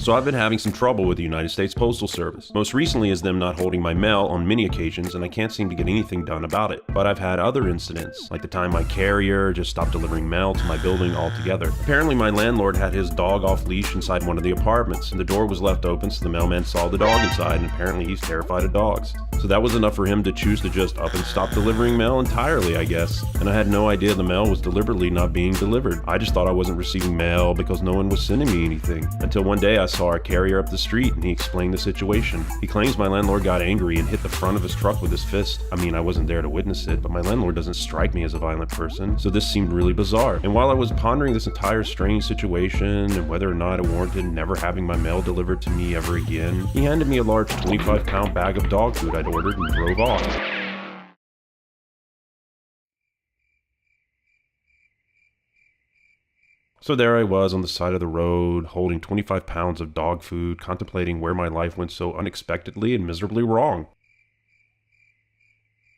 So I've been having some trouble with the United States Postal Service. Most recently is them not holding my mail on many occasions, and I can't seem to get anything done about it. But I've had other incidents, like the time my carrier just stopped delivering mail to my building altogether. Apparently my landlord had his dog off leash inside one of the apartments, and the door was left open so the mailman saw the dog inside, and apparently he's terrified of dogs. So that was enough for him to choose to just up and stop delivering mail entirely, I guess. And I had no idea the mail was deliberately not being delivered. I just thought I wasn't receiving mail because no one was sending me anything. Until one day I saw our carrier up the street and he explained the situation. He claims my landlord got angry and hit the front of his truck with his fist. I mean, I wasn't there to witness it, but my landlord doesn't strike me as a violent person, so this seemed really bizarre. And while I was pondering this entire strange situation and whether or not it warranted never having my mail delivered to me ever again, he handed me a large 25-pound bag of dog food I'd ordered and drove off. So there I was on the side of the road, holding 25 pounds of dog food, contemplating where my life went so unexpectedly and miserably wrong.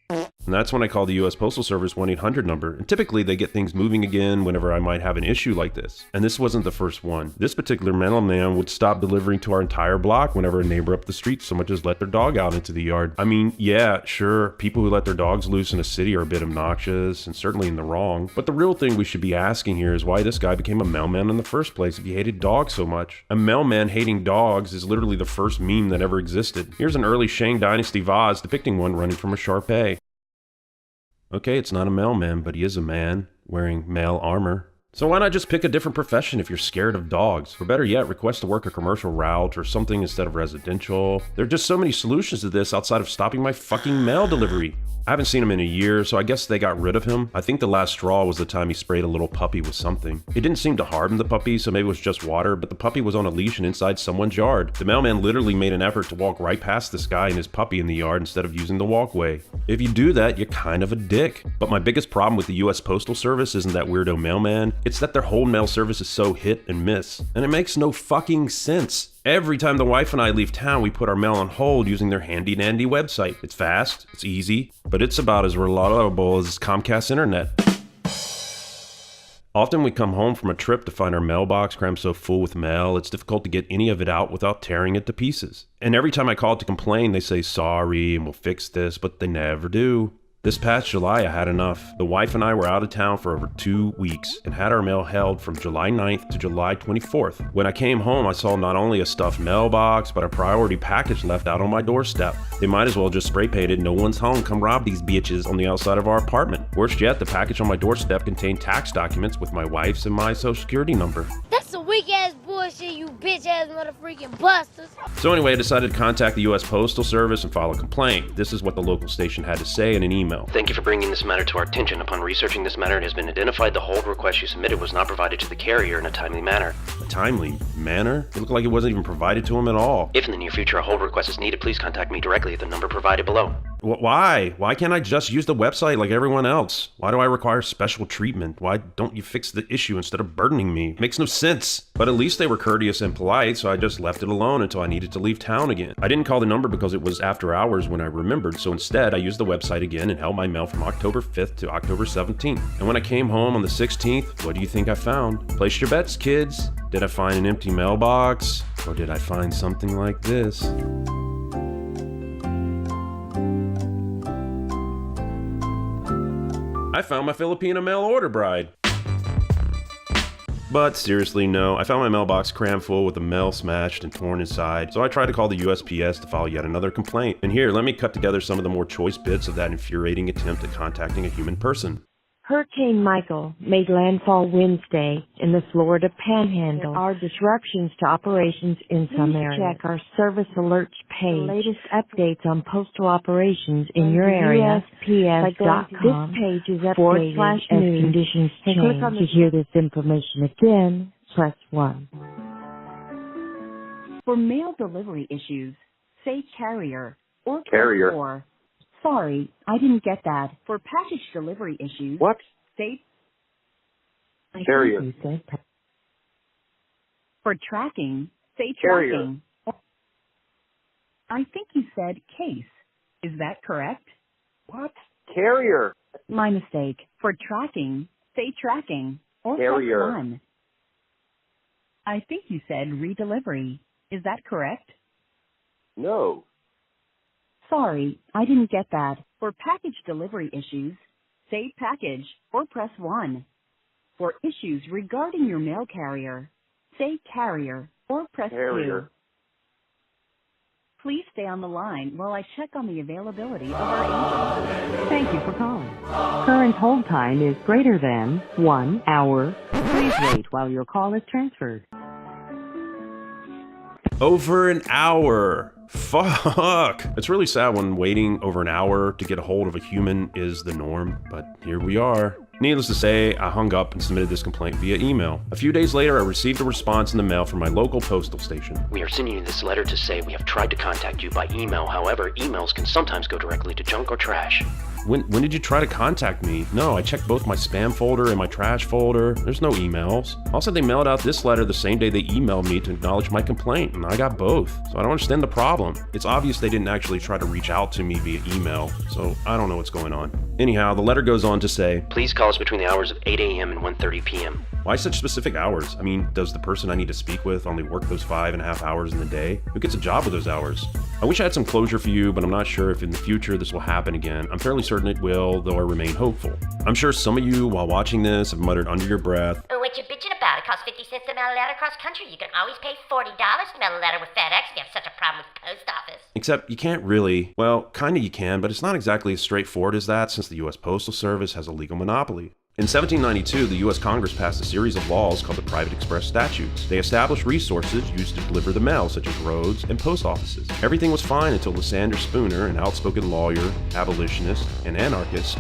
And that's when I called the U.S. Postal Service 1-800 number, and typically they get things moving again whenever I might have an issue like this. And this wasn't the first one. This particular mailman would stop delivering to our entire block whenever a neighbor up the street so much as let their dog out into the yard. I mean, yeah, sure, people who let their dogs loose in a city are a bit obnoxious and certainly in the wrong, but the real thing we should be asking here is why this guy became a mailman in the first place if he hated dogs so much. A mailman hating dogs is literally the first meme that ever existed. Here's an early Shang Dynasty vase depicting one running from a Shar-Pei. Okay, it's not a mailman, but he is a man wearing mail armor. So why not just pick a different profession if you're scared of dogs? Or better yet, request to work a commercial route or something instead of residential. There are just so many solutions to this outside of stopping my fucking mail delivery. I haven't seen him in a year, so I guess they got rid of him. I think the last straw was the time he sprayed a little puppy with something. It didn't seem to harm the puppy, so maybe it was just water, but the puppy was on a leash and inside someone's yard. The mailman literally made an effort to walk right past this guy and his puppy in the yard instead of using the walkway. If you do that, you're kind of a dick. But my biggest problem with the US Postal Service isn't that weirdo mailman, it's that their whole mail service is so hit and miss. And it makes no fucking sense. Every time the wife and I leave town, we put our mail on hold using their handy-dandy website. It's fast, it's easy, but it's about as reliable as Comcast internet. Often we come home from a trip to find our mailbox crammed so full with mail, it's difficult to get any of it out without tearing it to pieces. And every time I call to complain, they say sorry and we'll fix this, but they never do. This past July, I had enough. The wife and I were out of town for over 2 weeks and had our mail held from July 9th to July 24th. When I came home, I saw not only a stuffed mailbox, but a priority package left out on my doorstep. They might as well just spray painted "No one's home, come rob these bitches" on the outside of our apartment. Worst yet, the package on my doorstep contained tax documents with my wife's and my social security number. That's some weak ass bullshit, you bitch ass motherfucking busters. So anyway, I decided to contact the US Postal Service and file a complaint. This is what the local station had to say in an email. Thank you for bringing this matter to our attention. Upon researching this matter, it has been identified the hold request you submitted was not provided to the carrier in a timely manner. A timely manner? It looked like it wasn't even provided to him at all. If in the near future a hold request is needed, please contact me directly at the number provided below. Why? Why can't I just use the website like everyone else? Why do I require special treatment? Why don't you fix the issue instead of burdening me? It makes no sense. But at least they were courteous and polite, so I just left it alone until I needed to leave town again. I didn't call the number because it was after hours when I remembered, so instead I used the website again and held my mail from October 5th to October 17th. And when I came home on the 16th, what do you think I found? Place your bets, kids. Did I find an empty mailbox? Or did I find something like this? I found my Filipino mail order bride. But seriously, no, I found my mailbox crammed full with the mail smashed and torn inside, so I tried to call the USPS to file yet another complaint. And here, let me cut together some of the more choice bits of that infuriating attempt at contacting a human person. Hurricane Michael made landfall Wednesday in the Florida Panhandle. There are disruptions to operations in some areas. Check our service alerts page. The latest updates on postal operations in your area. USPS.com. This page is updated as conditions change. To hear this information again, press 1. For mail delivery issues, say carrier or Carrier. Or. Sorry, I didn't get that. For package delivery issues, What? say Carrier. for tracking, say Carrier. tracking. I think you said case. Is that correct? What? Carrier. My mistake. For tracking, say tracking or Carrier. press 1. I think you said redelivery. Is that correct? No. Sorry, I didn't get that. For package delivery issues, say package or press 1. For issues regarding your mail carrier, say carrier or press 2. Carrier. Please stay on the line while I check on the availability of our agents. Thank you for calling. Current hold time is greater than 1 hour. Please wait while your call is transferred. Over an hour. Fuck. It's really sad when waiting over an hour to get a hold of a human is the norm, but here we are. Needless to say, I hung up and submitted this complaint via email. A few days later, I received a response in the mail from my local postal station. We are sending you this letter to say we have tried to contact you by email. However, emails can sometimes go directly to junk or trash. When did you try to contact me? No, I checked both my spam folder and my trash folder. There's no emails. Also, they mailed out this letter the same day they emailed me to acknowledge my complaint, and I got both. So I don't understand the problem. It's obvious they didn't actually try to reach out to me via email, so I don't know what's going on. Anyhow, the letter goes on to say, please call us between the hours of 8 a.m. and 1:30 p.m. Why such specific hours? I mean, does the person I need to speak with only work those 5.5 hours in the day? Who gets a job with those hours? I wish I had some closure for you, but I'm not sure if in the future this will happen again. I'm fairly certain it will, though I remain hopeful. I'm sure some of you, while watching this, have muttered under your breath, "Oh, what you bitching about? It costs 50 cents to mail a letter across country. You can always pay $40 to mail a letter with FedEx if you have such a problem with the post office." Except you can't really. Well, kinda you can, but it's not exactly as straightforward as that since the US Postal Service has a legal monopoly. In 1792, the U.S. Congress passed a series of laws called the Private Express Statutes. They established resources used to deliver the mail, such as roads and post offices. Everything was fine until Lysander Spooner, an outspoken lawyer, abolitionist, and anarchist,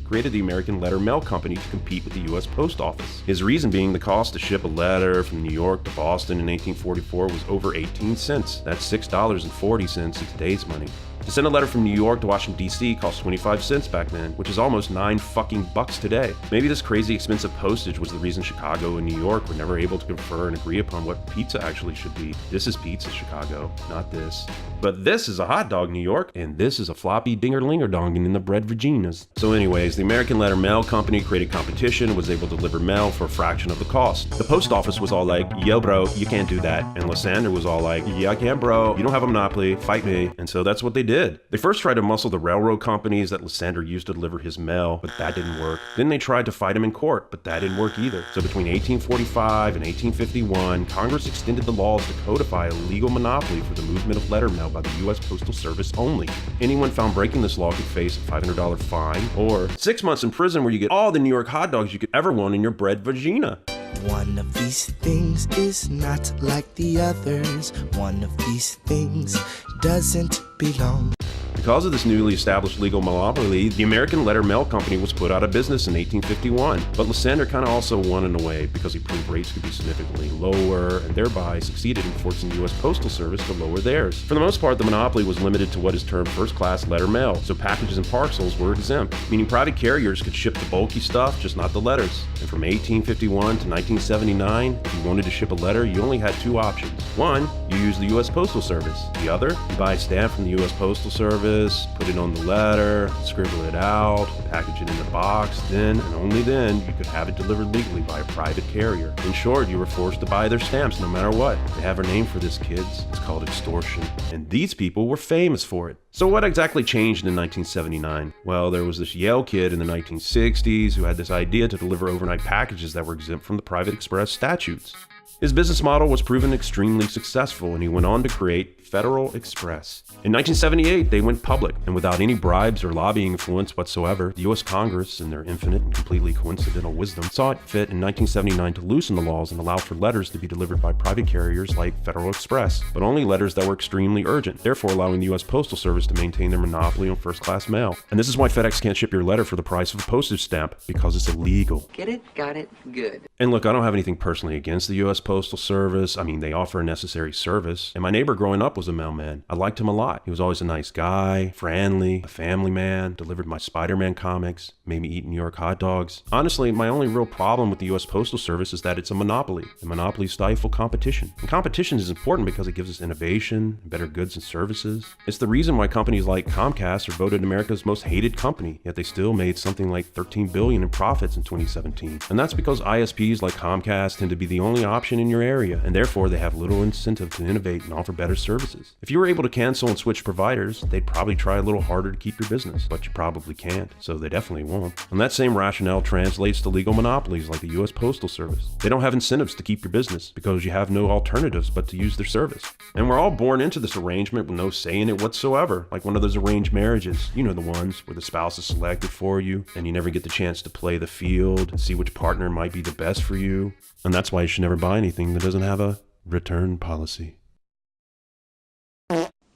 created the American Letter Mail Company to compete with the U.S. Post Office. His reason being the cost to ship a letter from New York to Boston in 1844 was over 18 cents. That's $6.40 in today's money. To send a letter from New York to Washington, D.C. cost 25 cents back then, which is almost $9 today. Maybe this crazy expensive postage was the reason Chicago and New York were never able to confer and agree upon what pizza actually should be. This is pizza, Chicago, not this. But this is a hot dog, New York, and this is a floppy dinger-linger-donging in the bread Virginias. So anyways, the American Letter Mail Company created competition and was able to deliver mail for a fraction of the cost. The post office was all like, yo bro, you can't do that. And Lysander was all like, yeah I can bro, you don't have a monopoly, fight me. And so that's what they did. They first tried to muscle the railroad companies that Lysander used to deliver his mail, but that didn't work. Then they tried to fight him in court, but that didn't work either. So between 1845 and 1851, Congress extended the laws to codify a legal monopoly for the movement of letter mail by the U.S. Postal Service only. Anyone found breaking this law could face a $500 fine or 6 months in prison where you get all the New York hot dogs you could ever want in your bread vagina. One of these things is not like the others. One of these things doesn't belong. Because of this newly established legal monopoly, the American Letter Mail Company was put out of business in 1851. But Lysander kind of also won in a way because he proved rates could be significantly lower and thereby succeeded in forcing the U.S. Postal Service to lower theirs. For the most part, the monopoly was limited to what is termed first-class letter mail, so packages and parcels were exempt, meaning private carriers could ship the bulky stuff, just not the letters. And from 1851 to 1979, if you wanted to ship a letter, you only had two options. One, you use the U.S. Postal Service. The other, you buy a stamp from the U.S. Postal Service, put it on the letter, scribble it out, package it in a box, then and only then you could have it delivered legally by a private carrier. In short, you were forced to buy their stamps no matter what. They have a name for this, kids. It's called extortion. And these people were famous for it. So what exactly changed in 1979? Well, there was this Yale kid in the 1960s who had this idea to deliver overnight packages that were exempt from the Private Express statutes. His business model was proven extremely successful, and he went on to create Federal Express. In 1978, they went public, and without any bribes or lobbying influence whatsoever, the U.S. Congress, in their infinite and completely coincidental wisdom, saw it fit in 1979 to loosen the laws and allow for letters to be delivered by private carriers like Federal Express, but only letters that were extremely urgent, therefore allowing the U.S. Postal Service to maintain their monopoly on first-class mail. And this is why FedEx can't ship your letter for the price of a postage stamp, because it's illegal. Get it? Got it? Good. And look, I don't have anything personally against the U.S. Postal Service. I mean, they offer a necessary service. And my neighbor growing up was a mailman. I liked him a lot. He was always a nice guy, friendly, a family man, delivered my Spider-Man comics, made me eat New York hot dogs. Honestly, my only real problem with the U.S. Postal Service is that it's a monopoly. And monopolies stifle competition. And competition is important because it gives us innovation, better goods and services. It's the reason why companies like Comcast are voted America's most hated company, yet they still made something like $13 billion in profits in 2017. And that's because ISPs like Comcast tend to be the only option option in your area, and therefore they have little incentive to innovate and offer better services. If you were able to cancel and switch providers, they'd probably try a little harder to keep your business, but you probably can't, so they definitely won't. And that same rationale translates to legal monopolies like the US Postal Service. They don't have incentives to keep your business because you have no alternatives but to use their service. And we're all born into this arrangement with no say in it whatsoever, like one of those arranged marriages. You know, the ones where the spouse is selected for you and you never get the chance to play the field and see which partner might be the best for you. And that's why you should never buy anything that doesn't have a return policy.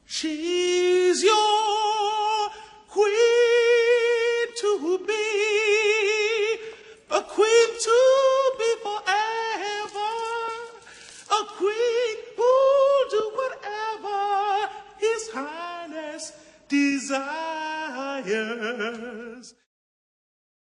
She